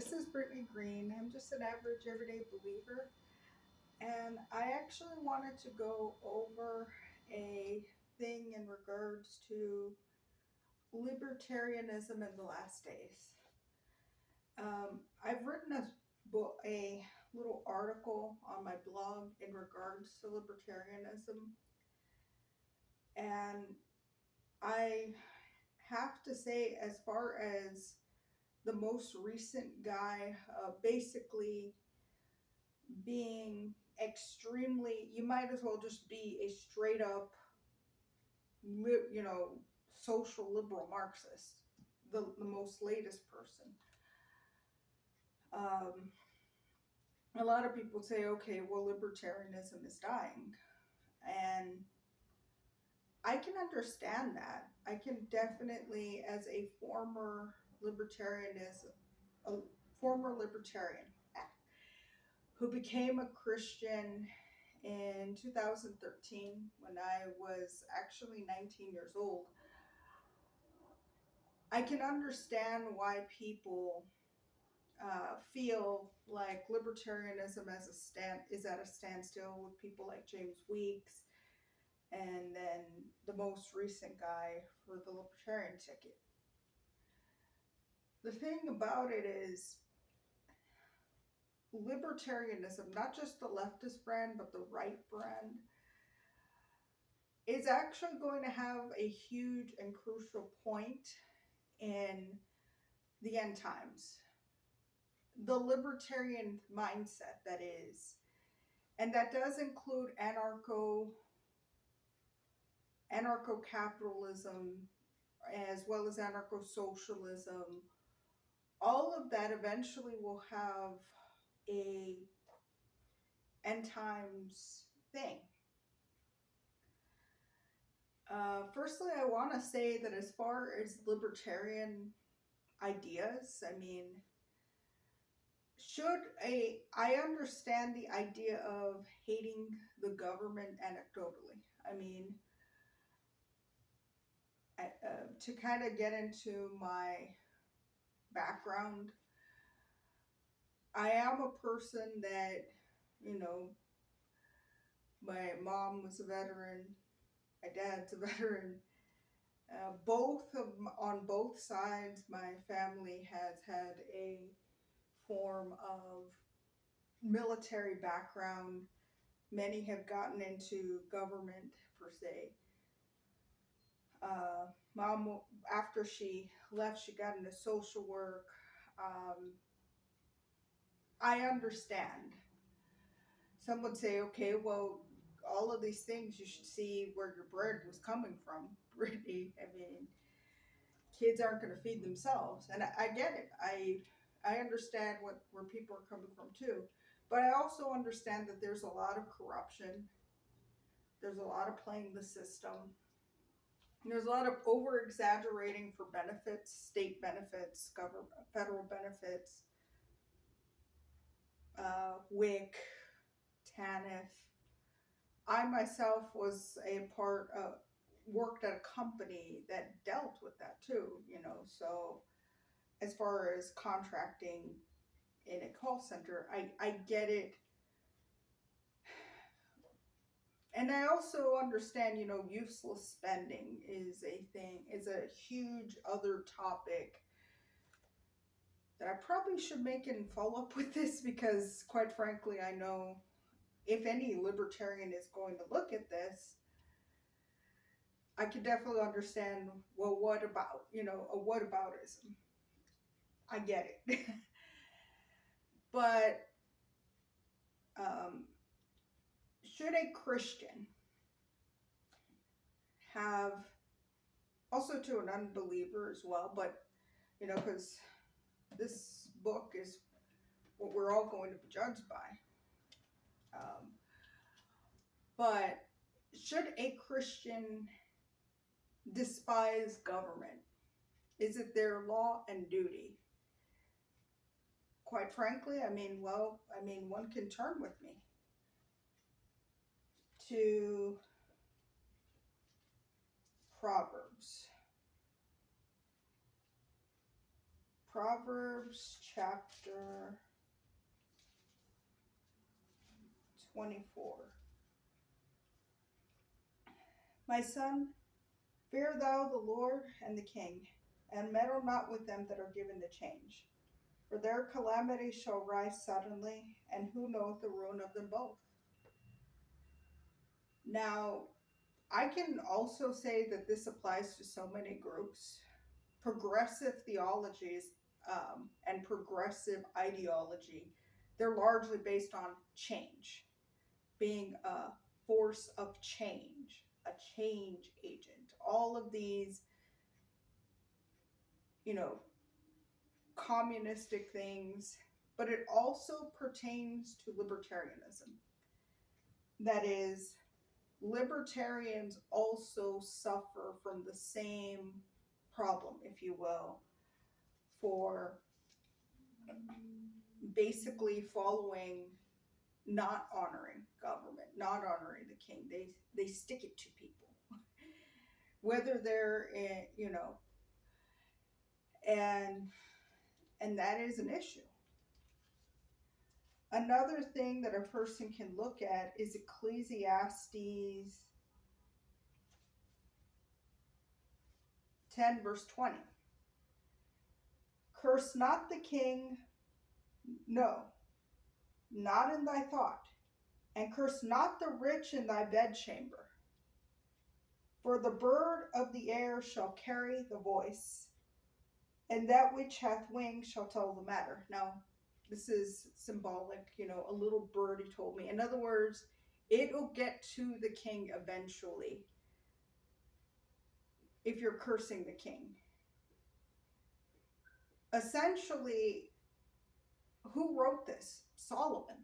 this is Brittany Green. I'm just an average everyday believer, and I actually wanted to go over a thing in regards to libertarianism in the last days. I've written a little article on my blog in regards to libertarianism, and I have to say, as far as the most recent guy, basically being extremely, you might as well just be a straight up, you know, social liberal Marxist, the most latest person. A lot of people say, okay, well, libertarianism is dying. And I can understand that. I can definitely, as a a former libertarian who became a Christian in 2013 when I was actually 19 years old, I can understand why people feel like libertarianism is at a standstill with people like James Weeks and then the most recent guy for the libertarian ticket. The thing about it is libertarianism, not just the leftist brand, but the right brand, is actually going to have a huge and crucial point in the end times. The libertarian mindset, that is, and that does include anarcho-capitalism as well as anarcho-socialism. All of that eventually will have a end times thing. Firstly, I want to say that as far as libertarian ideas, I mean, I understand the idea of hating the government anecdotally. I mean, to kind of get into my background, I am a person that, you know, my mom was a veteran, my dad's a veteran. On both sides, my family has had a form of military background. Many have gotten into government per se. Mom, after she left, she got into social work. I understand. Some would say, okay, well, all of these things, you should see where your bread was coming from, Brittany. I mean, kids aren't going to feed themselves. And I get it. I understand where people are coming from too. But I also understand that there's a lot of corruption. There's a lot of playing the system. There's a lot of over exaggerating for benefits, state benefits, government, federal benefits, WIC, TANF. I myself was worked at a company that dealt with that too, you know. So as far as contracting in a call center, I get it. And I also understand, you know, useless spending is a huge other topic that I probably should make and follow up with this because, quite frankly, I know if any libertarian is going to look at this, I could definitely understand, well, what about, you know, a whataboutism? I get it. But should a Christian have, also to an unbeliever as well, but, you know, because this book is what we're all going to be judged by. But should a Christian despise government? Is it their law and duty? Quite frankly, one can turn with me to Proverbs Proverbs chapter 24. My son, fear thou the Lord and the king, and meddle not with them that are given to change. For their calamity shall rise suddenly, and who knoweth the ruin of them both? Now, I can also say that this applies to so many groups. Progressive theologies and progressive ideology, they're largely based on change, being a force of change, a change agent. All of these, communistic things, but it also pertains to libertarianism. That is, libertarians also suffer from the same problem, if you will, for basically following, not honoring government, not honoring the king. They stick it to people, whether they're in, and that is an issue. Another thing that a person can look at is Ecclesiastes 10 verse 20. Curse not the king, no, not in thy thought, and curse not the rich in thy bedchamber. For the bird of the air shall carry the voice, and that which hath wings shall tell the matter. Now, this is symbolic, a little birdie told me. In other words, it'll get to the king eventually if you're cursing the king. Essentially, who wrote this? Solomon.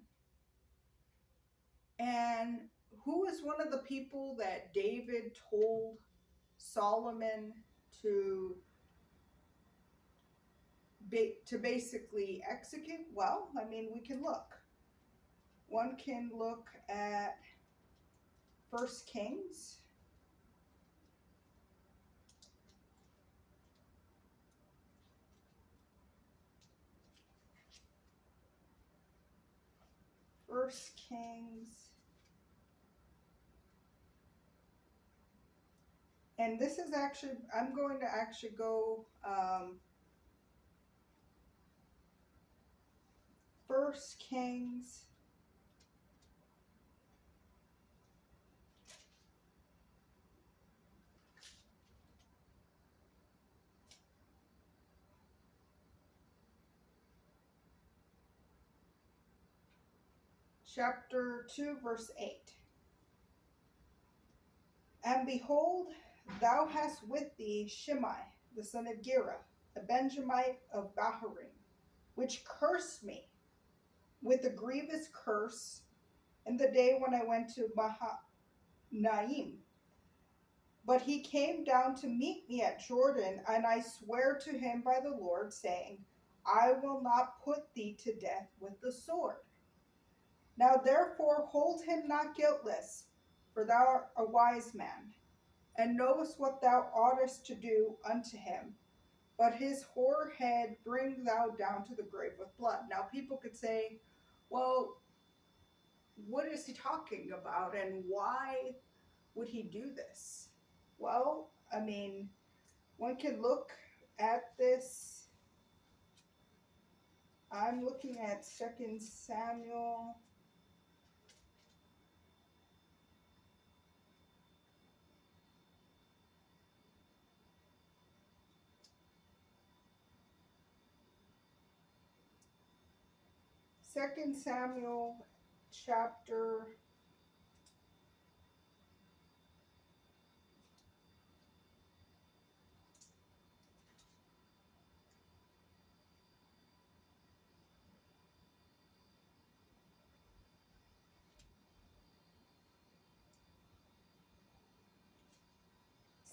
And who is one of the people that David told Solomon to basically execute? Well, we can look. One can look at 1 Kings. First Kings. And this is actually, I'm going to actually go 1 Kings chapter 2 verse 8. And behold, thou hast with thee Shimei, the son of Gera, a Benjamite of Bahurim, which cursed me with a grievous curse in the day when I went to Mahanaim. But he came down to meet me at Jordan, and I swear to him by the Lord, saying, I will not put thee to death with the sword. Now therefore hold him not guiltless, for thou art a wise man, and knowest what thou oughtest to do unto him. But his hoar head bring thou down to the grave with blood. Now people could say, well, what is he talking about, and why would he do this? Well, one can look at this. I'm looking at 2 Samuel. Second Samuel chapter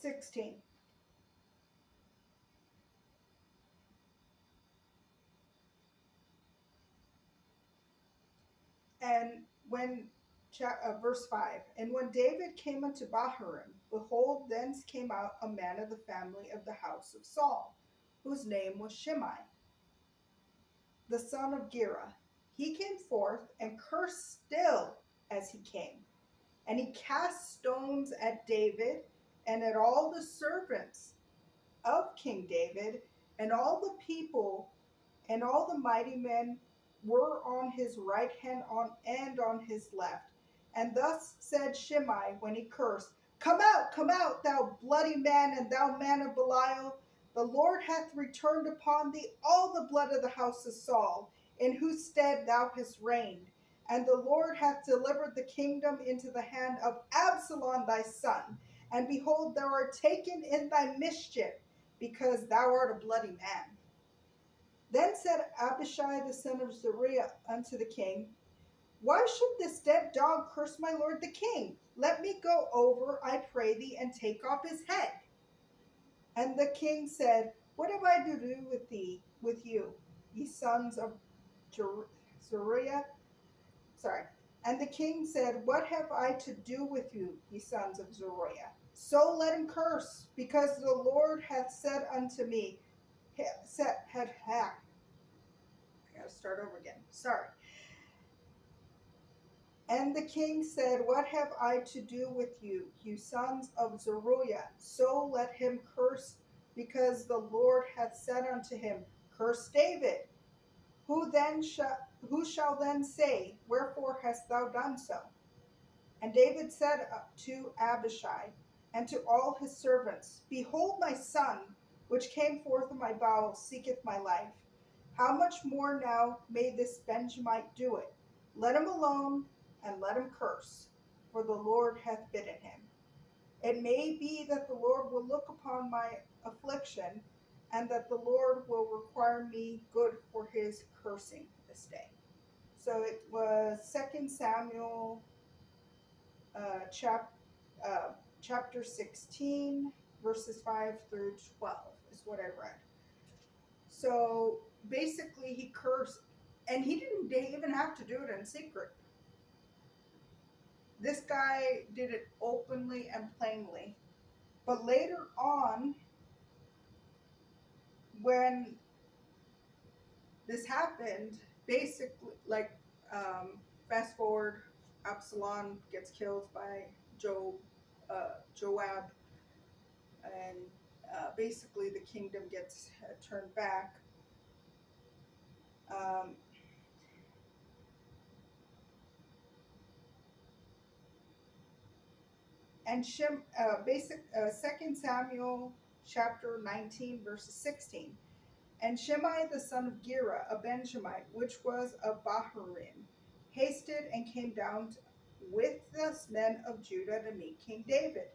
16. And verse 5, and when David came unto Bahurim, behold, thence came out a man of the family of the house of Saul, whose name was Shimei. the son of Gera. He came forth and cursed still as he came. And he cast stones at David and at all the servants of King David, and all the people and all the mighty men were on his right hand and on his left. And thus said Shimei when he cursed, come out, thou bloody man, and thou man of Belial. The Lord hath returned upon thee all the blood of the house of Saul, in whose stead thou hast reigned. And the Lord hath delivered the kingdom into the hand of Absalom thy son. And behold, thou art taken in thy mischief, because thou art a bloody man. Then said Abishai the son of Zeruiah unto the king, why should this dead dog curse my lord the king? Let me go over, I pray thee, and take off his head. And the king said, what have I to do with you, ye sons of Zeruiah? Sorry. And the king said, what have I to do with you, ye sons of Zeruiah? So let him curse, because the Lord hath said unto me, I gotta start over again. Sorry. And the king said, what have I to do with you, you sons of Zeruiah? So let him curse, because the Lord hath said unto him, curse David. Who shall then say, wherefore hast thou done so? And David said to Abishai and to all his servants, behold, my son, which came forth of my bowels, seeketh my life. How much more now may this Benjamite do it? Let him alone, and let him curse, for the Lord hath bidden him. It may be that the Lord will look upon my affliction, and that the Lord will require me good for his cursing this day. So it was 2 Samuel chapter 16, verses 5 through 12 is what I read. So basically he cursed, and he didn't even have to do it in secret. This guy did it openly and plainly. But later on, when this happened, basically, fast forward, Absalom gets killed by Joab, and basically the kingdom gets turned back. And 2 Samuel chapter 19, verses 16. And Shimei the son of Gera, a Benjamite, which was of Bahurim, hasted and came down with the men of Judah to meet King David.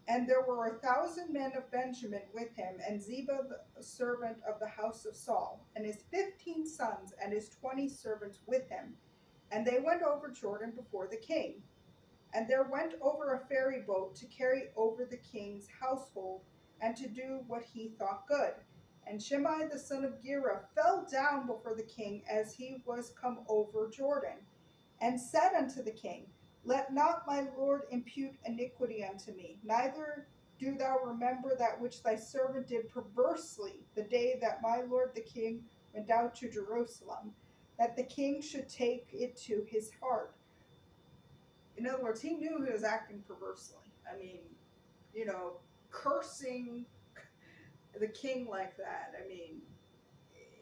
And there were 1,000 men of Benjamin with him, and Ziba the servant of the house of Saul, and his 15 sons and his 20 servants with him. And they went over Jordan before the king. And there went over a ferry boat to carry over the king's household, and to do what he thought good. And Shimei the son of Gera fell down before the king as he was come over Jordan, and said unto the king, let not my lord impute iniquity unto me, neither do thou remember that which thy servant did perversely the day that my lord the king went down to Jerusalem, that the king should take it to his heart. In other words, he knew he was acting perversely. I mean, cursing the king like that. I mean,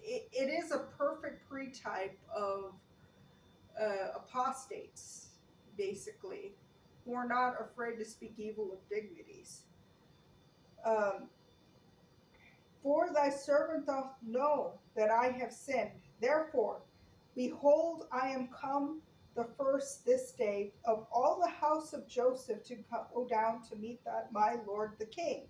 it is a perfect pre-type of apostates, basically, who are not afraid to speak evil of dignities. For thy servant doth know that I have sinned. Therefore, behold, I am come the first this day of all the house of Joseph to go down to meet my lord the king.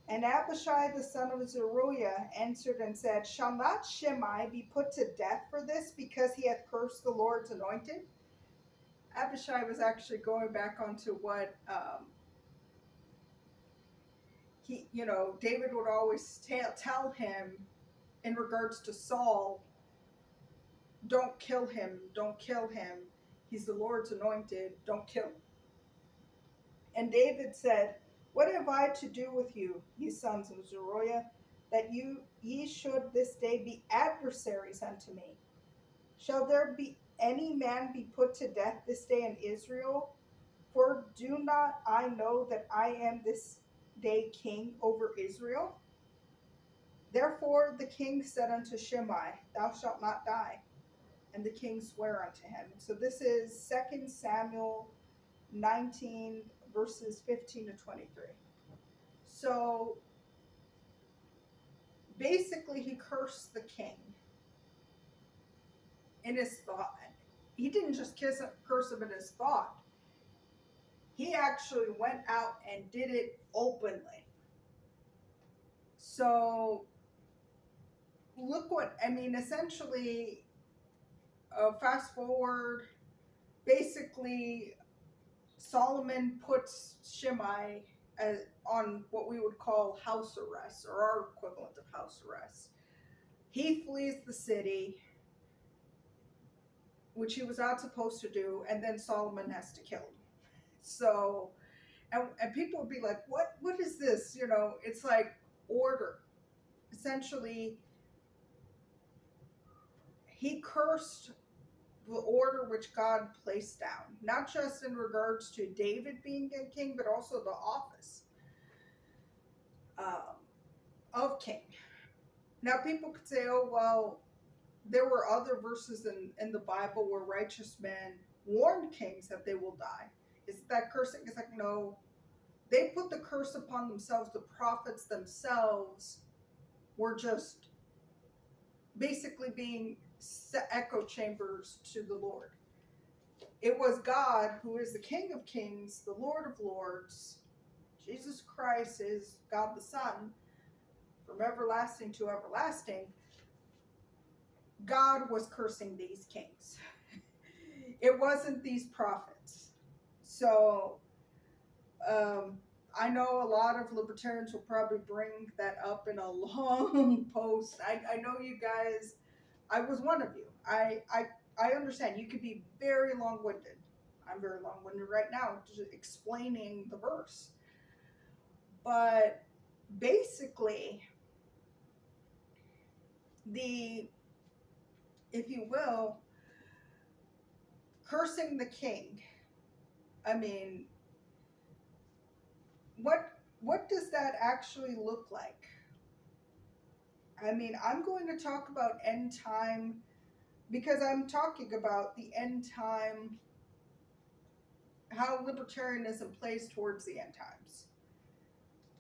And Abishai the son of Zeruiah answered and said, shall not Shimei be put to death for this, because he hath cursed the Lord's anointed? Abishai was actually going back onto what David would always tell him in regards to Saul, don't kill him, he's the Lord's anointed, don't kill him. And David said, what have I to do with you, ye sons of Zeruiah, that ye should this day be adversaries unto me. Shall there be any man be put to death this day in Israel? For do not I know that I am this day king over Israel? Therefore the king said unto Shimei, Thou shalt not die. And the king sware unto him. So this is 2 Samuel 19, verses 15 to 23. So basically, he cursed the king in his thought. He didn't just curse him in his thought, he actually went out and did it openly. So look what, I mean, essentially, fast forward, basically, Solomon puts Shimei on what we would call house arrest, or our equivalent of house arrest. He flees the city, which he was not supposed to do, and then Solomon has to kill him. So, and people would be like, what is this? You know, it's like order. Essentially, he cursed the order which God placed down, not just in regards to David being a king, but also the office of king. Now, people could say, oh, well, there were other verses in the Bible where righteous men warned kings that they will die. Is that cursing? It's like, no. They put the curse upon themselves. The prophets themselves were just basically being echo chambers to the Lord. It was God, who is the King of Kings, the Lord of Lords. Jesus Christ is God the Son, from everlasting to everlasting. God was cursing these kings. It wasn't these prophets. So, I know a lot of libertarians will probably bring that up in a long post. I know you guys, I was one of you. I understand you could be very long-winded. I'm very long-winded right now, just explaining the verse. But basically, if you will, cursing the king, I mean, what does that actually look like? I mean, I'm going to talk about end time because I'm talking about the end time, how libertarianism plays towards the end times.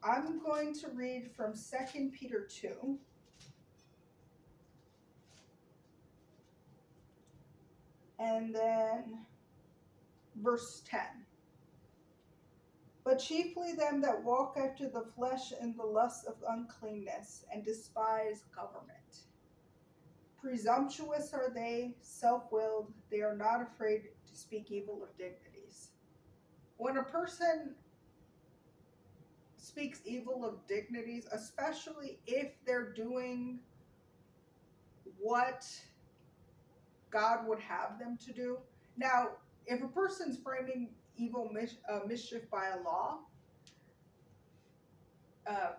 I'm going to read from 2 Peter 2. And then verse 10. But chiefly them that walk after the flesh in the lust of uncleanness, and despise government. Presumptuous are they, self-willed, they are not afraid to speak evil of dignities. When a person speaks evil of dignities, especially if they're doing what God would have them to do. Now, if a person's framing evil mischief by a law,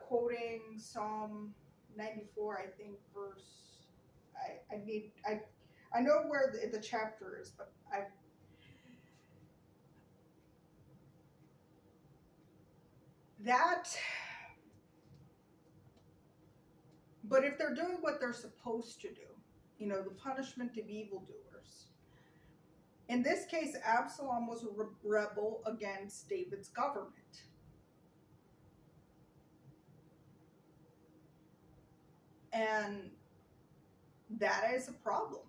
quoting Psalm 94, I think, verse, I know where the chapter is, but but if they're doing what they're supposed to do, you know, the punishment of evildoers. In this case, Absalom was a rebel against David's government. And that is a problem.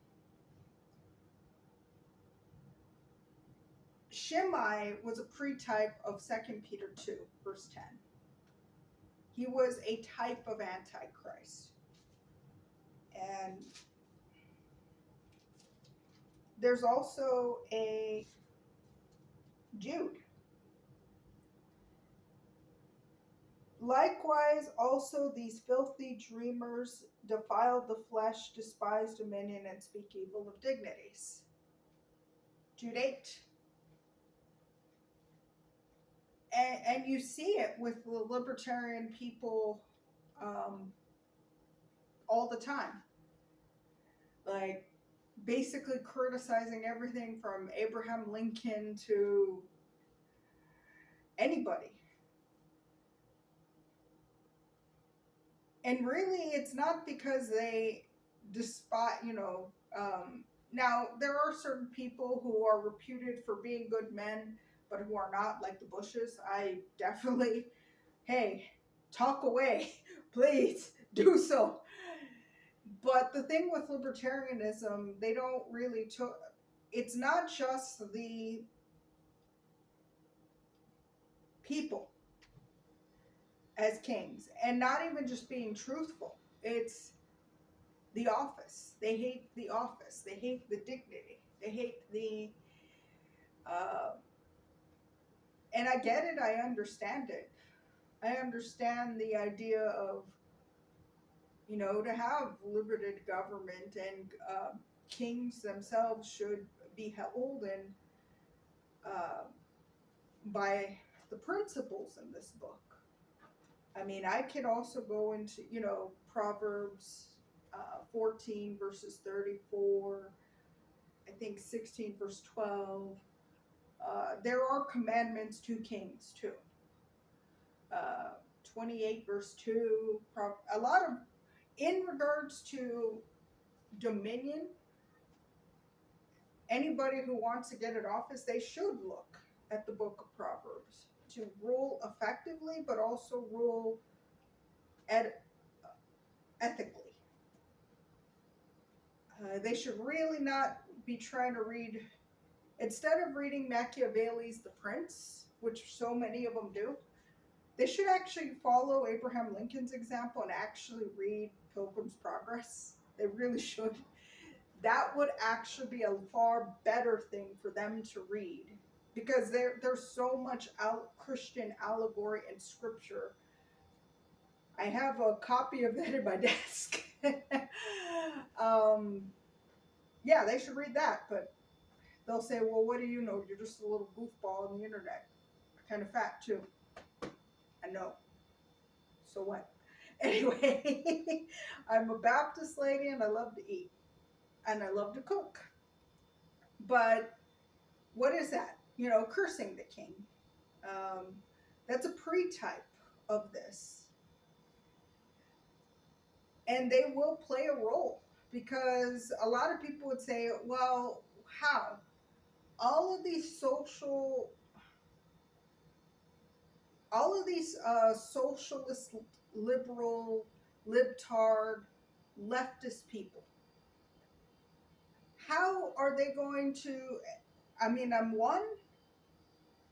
Shimei was a pre-type of 2 Peter 2, verse 10. He was a type of Antichrist. And there's also a Jude. Likewise, also these filthy dreamers defile the flesh, despise dominion, and speak evil of dignities. Jude 8. And you see it with the libertarian people all the time. Like, basically criticizing everything from Abraham Lincoln to anybody. And really, it's not because they despise, now there are certain people who are reputed for being good men, but who are not, like the Bushes. I definitely, hey, talk away, please do so. But the thing with libertarianism, they don't really it's not just the people as kings, and not even just being truthful. It's the office. They hate the office. They hate the dignity. They hate the, uh, and I get it. I understand it. I understand the idea of, to have limited government, and kings themselves should be held in uh, by the principles in this book. I mean, I could also go into, Proverbs 14 verses 34, I think 16 verse 12. There are commandments to kings too. 28 verse 2. A lot of, in regards to dominion, anybody who wants to get in office, they should look at the book of Proverbs to rule effectively, but also rule ethically. They should really not be trying to read, instead of reading Machiavelli's The Prince, which so many of them do, they should actually follow Abraham Lincoln's example and actually read Pilgrim's Progress. They really should. That would actually be a far better thing for them to read, because there's so much Christian allegory and scripture. I have a copy of that in my desk. Yeah, they should read that, but they'll say, well, what do you know? You're just a little goofball on the internet. Kind of fat, too. I know. So what? Anyway, I'm a Baptist lady and I love to eat. And I love to cook. But what is that? Cursing the king. That's a pre-type of this. And they will play a role, because a lot of people would say, well, how? All of these socialist, liberal, libtard, leftist people, how are they going to,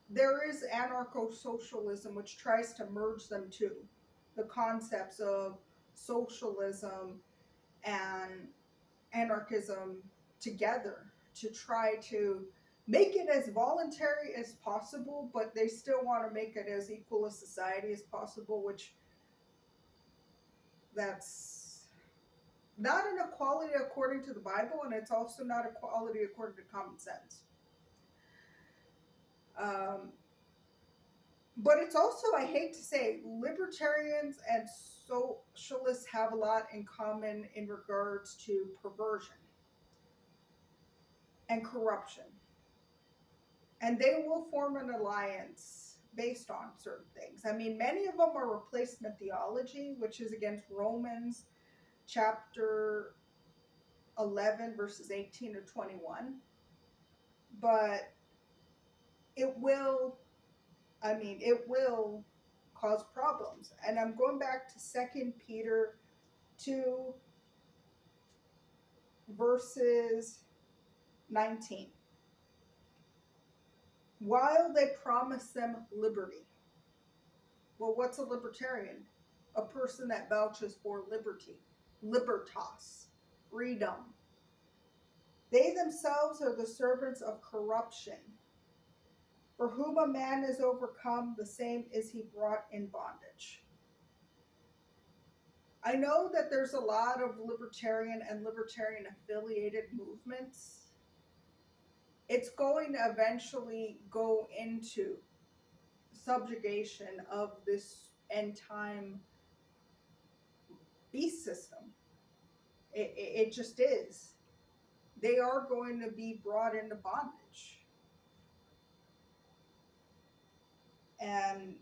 there is anarcho-socialism, which tries to merge them too. The concepts of socialism and anarchism together to try to make it as voluntary as possible, but they still want to make it as equal a society as possible, which that's not an equality according to the Bible, and it's also not equality according to common sense. But it's also, I hate to say, libertarians and socialists have a lot in common in regards to perversion and corruption. And they will form an alliance based on certain things. I mean, many of them are replacement theology, which is against Romans chapter 11, verses 18 to 21. But it will cause problems. And I'm going back to 2 Peter 2, verses 19. While they promise them liberty. Well, what's a libertarian? A person that vouches for liberty, libertas, freedom. They themselves are the servants of corruption. For whom a man is overcome, the same is he brought in bondage. I know that there's a lot of libertarian and libertarian affiliated movements. It's going to eventually go into subjugation of this end time beast system. It just is. They are going to be brought into bondage. And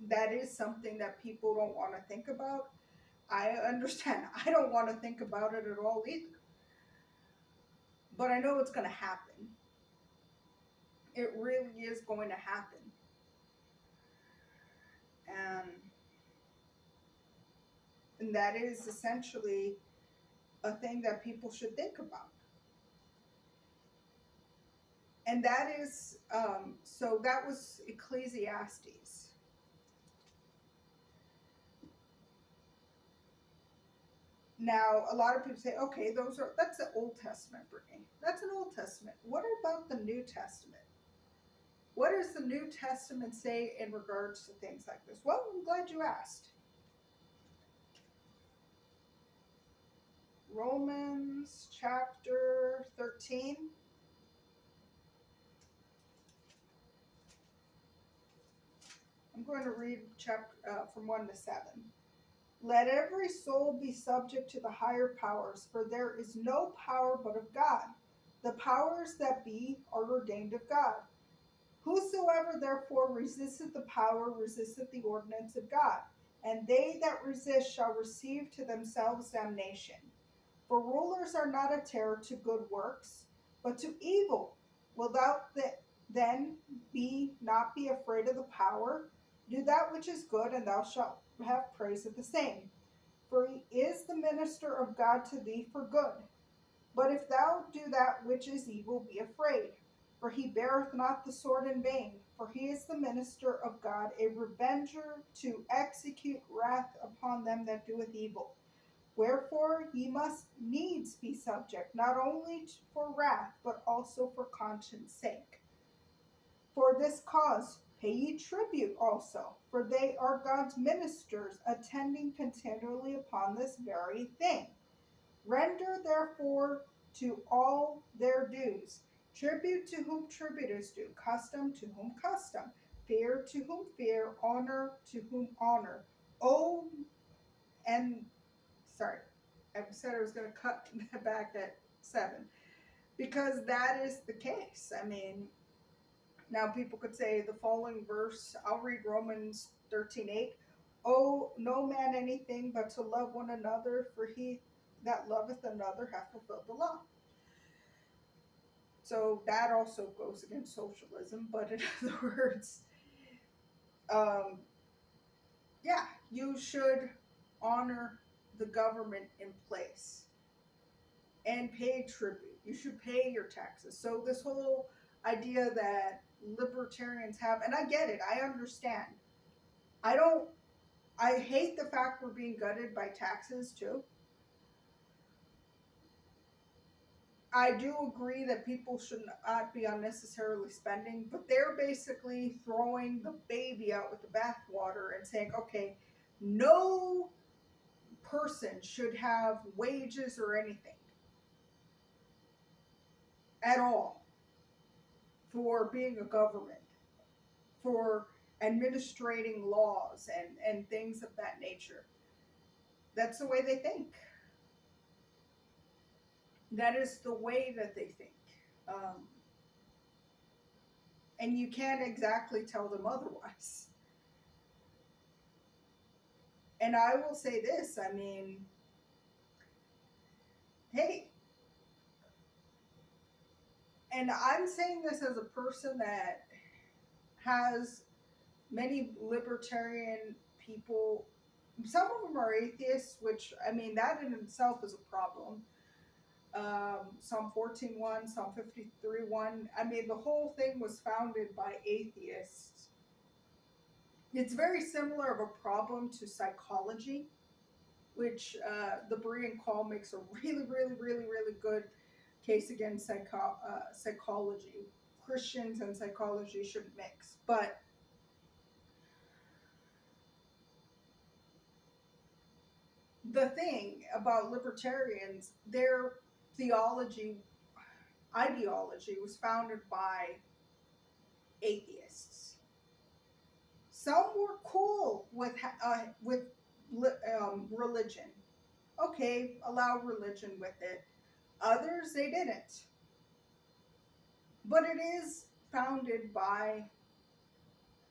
that is something that people don't want to think about. I understand. I don't want to think about it at all either. But I know it's going to happen. It really is going to happen. And that is essentially a thing that people should think about. And that is, so that was Ecclesiastes. Now, a lot of people say, okay, that's the Old Testament, Brittany. That's an Old Testament. What about the New Testament? What does the New Testament say in regards to things like this? Well, I'm glad you asked. Romans chapter 13. I'm going to read from 1 to 7. Let every soul be subject to the higher powers, for there is no power but of God. The powers that be are ordained of God. Whosoever therefore resisteth the power resisteth the ordinance of God, and they that resist shall receive to themselves damnation. For rulers are not a terror to good works, but to evil. Wilt thou then not be afraid of the power? Do that which is good, and thou shalt have praise of the same. For he is the minister of God to thee for good. But if thou do that which is evil, be afraid. For he beareth not the sword in vain. For he is the minister of God, a revenger to execute wrath upon them that doeth evil. Wherefore ye must needs be subject, not only for wrath, but also for conscience sake. For this cause pay ye tribute also, for they are God's ministers, attending continually upon this very thing. Render therefore to all their dues, tribute to whom tribute is due, custom to whom custom, fear to whom fear, honor to whom honor. Oh, and sorry, I said I was going to cut back at 7, because that is the case. I mean, now people could say the following verse, I'll read Romans 13:8. Oh, no man anything but to love one another, for he that loveth another hath fulfilled the law. So that also goes against socialism, but in other words, yeah, you should honor the government in place and pay tribute. You should pay your taxes. So this whole idea that libertarians have, and I get it, I understand. I hate the fact we're being gutted by taxes too. I do agree that people should not be unnecessarily spending, but they're basically throwing the baby out with the bathwater and saying, okay, no person should have wages or anything at all for being a government, for administrating laws and things of that nature. That's the way they think. That is the way that they think. And you can't exactly tell them otherwise. And I will say this, I mean, hey, and I'm saying this as a person that has many libertarian people. Some of them are atheists, which, I mean, that in itself is a problem. Psalm 14:1, Psalm 53:1. I mean, the whole thing was founded by atheists. It's very similar of a problem to psychology, which the Berean Call makes a really, really, really, really good case against psychology. Christians and psychology shouldn't mix. But the thing about libertarians, their ideology was founded by atheists. Some were cool with religion. okay, allow religion with it. Others, they didn't. But it is founded by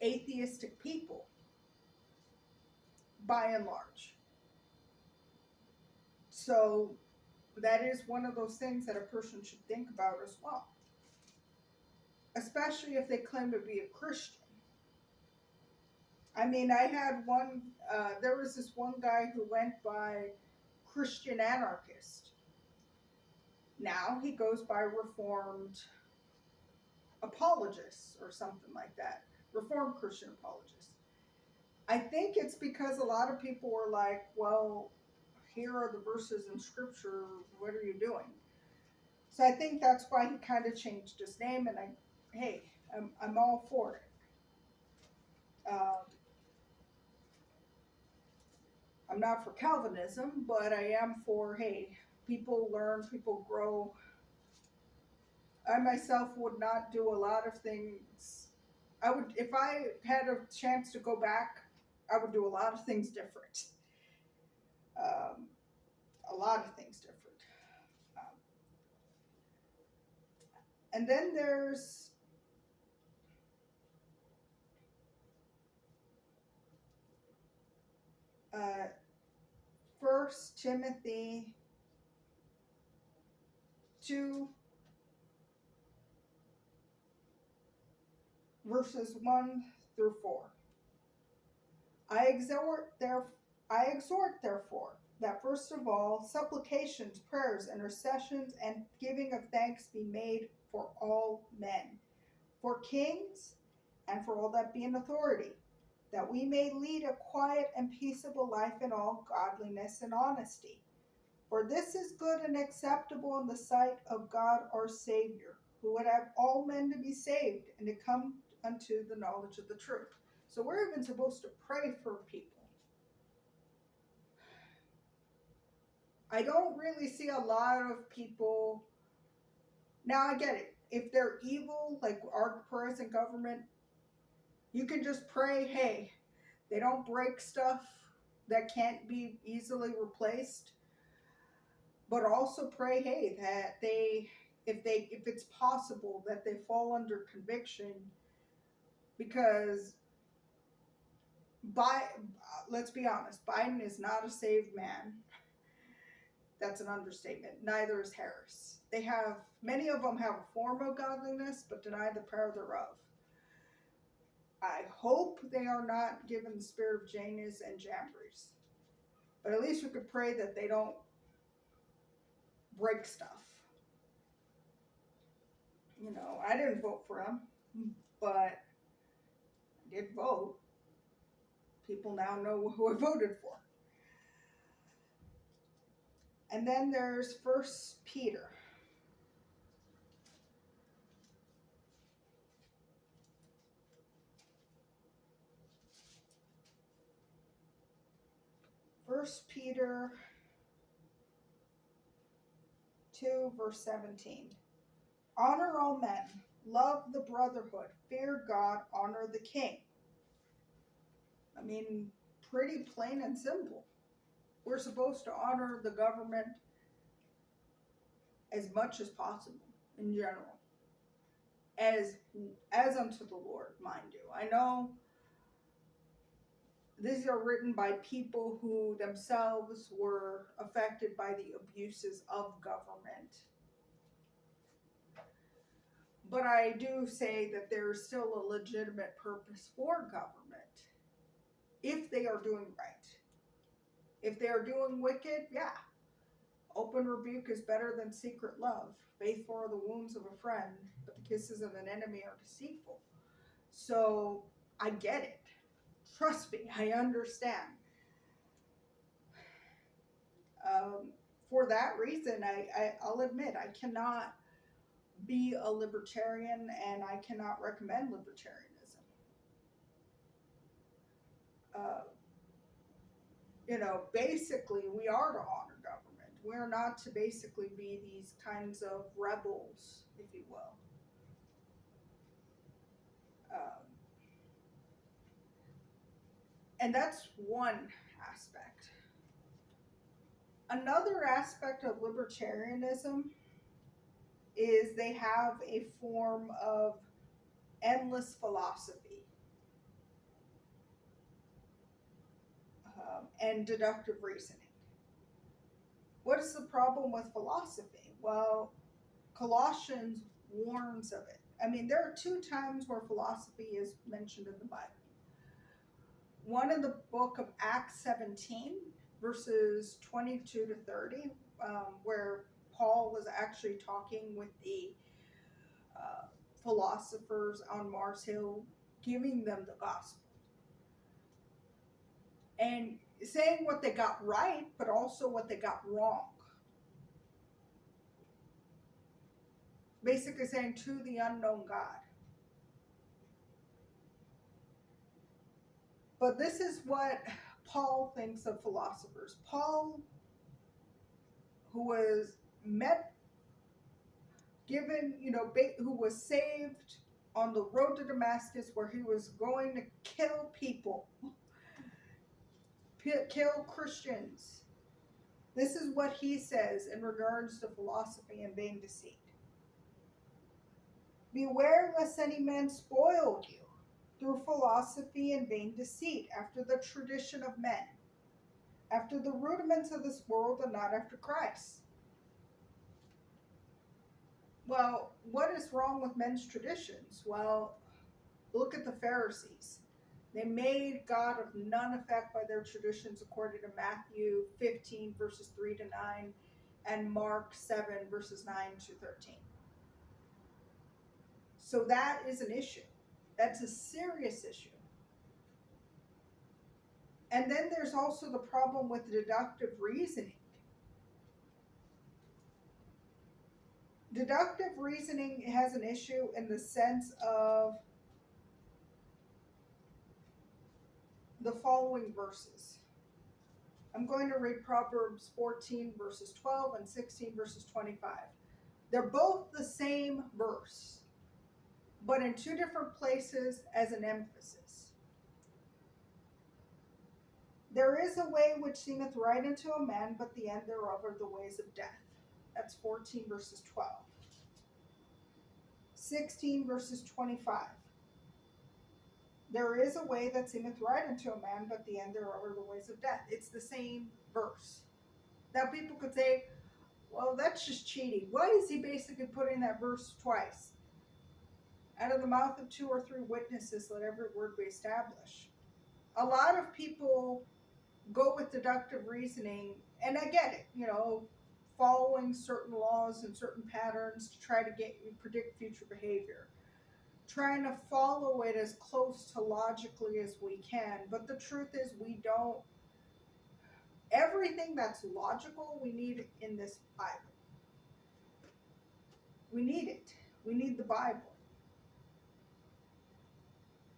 atheistic people, by and large. So that is one of those things that a person should think about as well, especially if they claim to be a Christian. I mean, I had one, there was this one guy who went by Christian anarchist. Now he goes by Reformed apologist or something like that. Reformed Christian apologist. I think it's because a lot of people were like, well, here are the verses in scripture. What are you doing? So I think that's why he kind of changed his name. And hey, I'm all for it. I'm not for Calvinism, but I am for, hey, people learn, people grow. I myself would not do a lot of things. I would, if I had a chance to go back, I would do a lot of things different. Um, a lot of things different. Um, and then there's uh, 1 Timothy 2, verses 1 through 4. I exhort, therefore, that first of all, supplications, prayers, intercessions, and giving of thanks be made for all men, for kings, and for all that be in authority, that we may lead a quiet and peaceable life in all godliness and honesty. For this is good and acceptable in the sight of God our Savior, who would have all men to be saved and to come unto the knowledge of the truth. So we're even supposed to pray for people. I don't really see a lot of people. Now I get it. If they're evil, like our present government, you can just pray, hey, they don't break stuff that can't be easily replaced. But also pray, hey, that if it's possible that they fall under conviction, because let's be honest, Biden is not a saved man. That's an understatement. Neither is Harris. Many of them have a form of godliness, but deny the power thereof. I hope they are not given the spirit of Janus and Jambres. But at least we could pray that they don't break stuff. You know, I didn't vote for them, but I did vote. People now know who I voted for. And then there's 1 Peter. First Peter 2, verse 17. Honor all men, love the brotherhood, fear God, honor the king. I mean, pretty plain and simple. We're supposed to honor the government as much as possible in general. As unto the Lord, mind you. I know these are written by people who themselves were affected by the abuses of government. But I do say that there is still a legitimate purpose for government if they are doing right. If they are doing wicked, yeah. Open rebuke is better than secret love. Faithful are the wounds of a friend, but the kisses of an enemy are deceitful. So I get it. Trust me, I understand. For that reason, I'll admit I cannot be a libertarian, and I cannot recommend libertarianism. Basically, we are to honor government. We're not to basically be these kinds of rebels, if you will. And that's one aspect. Another aspect of libertarianism is they have a form of endless philosophy and deductive reasoning. What is the problem with philosophy? Well, Colossians warns of it. I mean, there are two times where philosophy is mentioned in the Bible. One in the book of Acts 17, verses 22 to 30, where Paul was actually talking with the philosophers on Mars Hill, giving them the gospel and saying what they got right, but also what they got wrong. Basically saying to the unknown God. But this is what Paul thinks of philosophers. Paul, who was who was saved on the road to Damascus, where he was going to kill people, kill Christians. This is what he says in regards to philosophy and vain deceit. Beware lest any man spoil you through philosophy and vain deceit, after the tradition of men, after the rudiments of this world, and not after Christ. Well, what is wrong with men's traditions? Well, look at the Pharisees. They made God of none effect by their traditions, according to Matthew 15, verses 3 to 9, and Mark 7, verses 9 to 13. So that is an issue. That's a serious issue. And then there's also the problem with deductive reasoning. Deductive reasoning has an issue in the sense of the following verses. I'm going to read Proverbs 14, verses 12, and 16, verses 25. They're both the same verse, but in two different places as an emphasis. There is a way which seemeth right unto a man, but the end thereof are the ways of death. That's 14 verses 12. 16 verses 25. There is a way that seemeth right unto a man, but the end thereof are the ways of death. It's the same verse. Now people could say, well, that's just cheating. Why is he basically putting that verse twice? Out of the mouth of two or three witnesses, let every word be established. A lot of people go with deductive reasoning, and I get it, following certain laws and certain patterns to try to predict future behavior. Trying to follow it as close to logically as we can, but the truth is we don't. Everything that's logical, we need in this Bible. We need it. We need the Bible.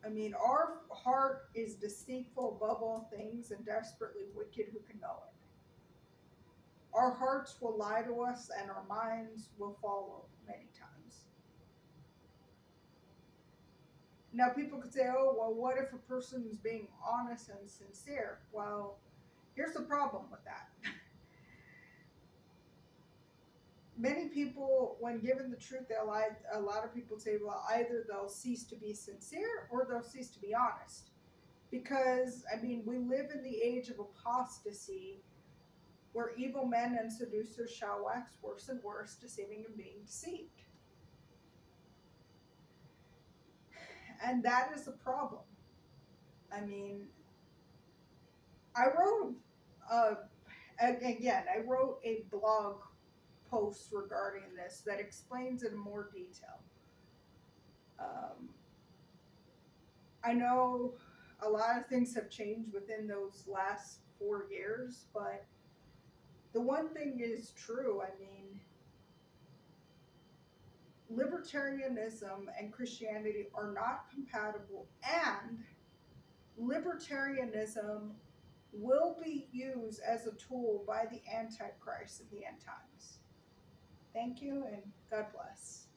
I mean, our heart is deceitful above all things and desperately wicked. Who can know it? Our hearts will lie to us and our minds will follow many times. Now, people could say, oh, well, what if a person is being honest and sincere? Well, here's the problem with that. Many people, when given the truth, a lot of people say, well, either they'll cease to be sincere or they'll cease to be honest. Because, I mean, we live in the age of apostasy, where evil men and seducers shall wax worse and worse, deceiving and being deceived. And that is a problem. I mean, I wrote a blog post regarding this that explains it in more detail. I know a lot of things have changed within those last 4 years, but the one thing is true. I mean, libertarianism and Christianity are not compatible, and libertarianism will be used as a tool by the Antichrist in the end times. Thank you, and God bless.